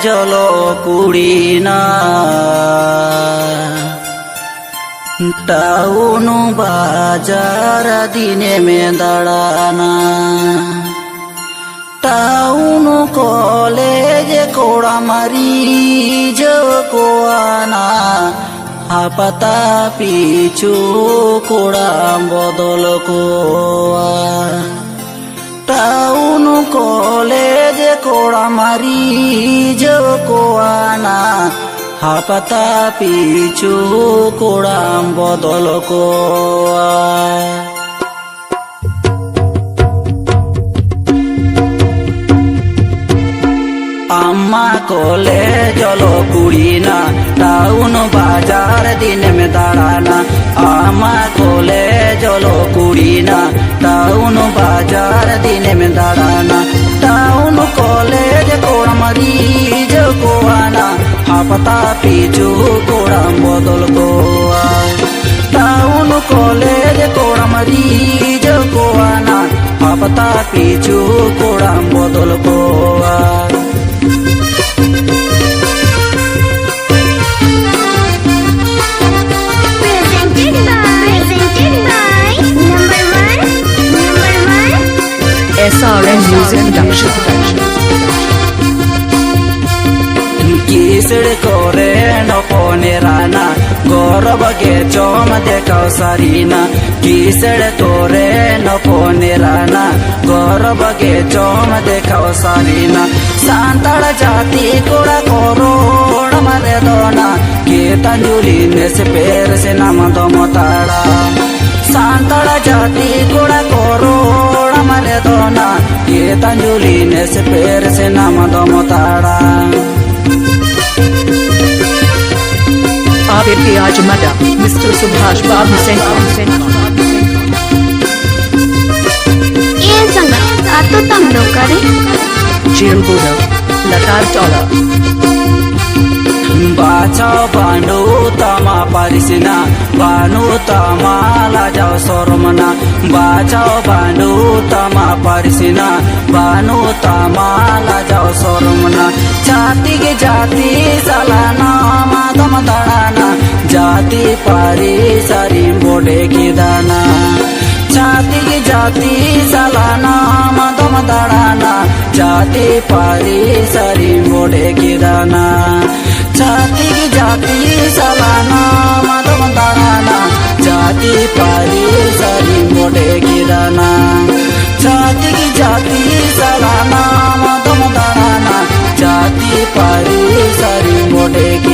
জলো কুড়ি না টাউন বাজার দিনে মে দাঁড়ানা টাউন কলেজ কোড়া মারি কোয়ানা হাপাতা পিছু কোড়া বদল কোয়া টাউন কলেজ কোড়া মারি কোয়ানা হাপাতা পিছু কোড়া বদল কোয়া আম্মা কোলে জলো কুড়ি না টাউন বাজার দিন মে দাঁড়ানা আম্মা কোলে জলো কুড়ি না টাউন বাজার দিন মে দাঁড়ানা টাউন কলেজ কোড়া মারি কোয়ানা হাপাতা পিছু কোড়া বদল কোয়া টাউন কলেজ কোড়া মারি কোয়ানা হাপাতা পিছু কোড়া বদল কোয়া SRN Music Production. किसड़ कोरे नपोने राना गौरव के चोम देखाओ सारीना किसड़ कोरे नपोने राना गौरव के चोम देखाओ सारीना सांतड़ जाति कोड़ा कोरोड़ मरे दोना के तंजुली ने से पैर से नाम दो मोताड़ा सांतड़ जाति कोड़ा कोरोड़ मरे दोना के तंजुली ने से पैर से नाम दो मोताड़ा ABP Ajamada, Mr. Subhash Babu Center. ये संगत आतो तम लोग करे Jail Buddha, Latar Dollar. बाचाओ बानु तमा परिसिना बानु तमा लाजाओ सोरमना बाचाओ बानु तमा परिसिना बानु तमा लाजाओ सोरमना जाति के जाति सालाना मादम दाना जाति पारी सारी बोडे की दाना जाति की जाति सालाना मादम दाना जाति पारी सारी बोडे की दाना जाति की जाति सालाना मादम दाना जाति पारी सारी मोटे की दाना जाति की जाति सालाना मादम दाना जाति पारी सारी मोटे की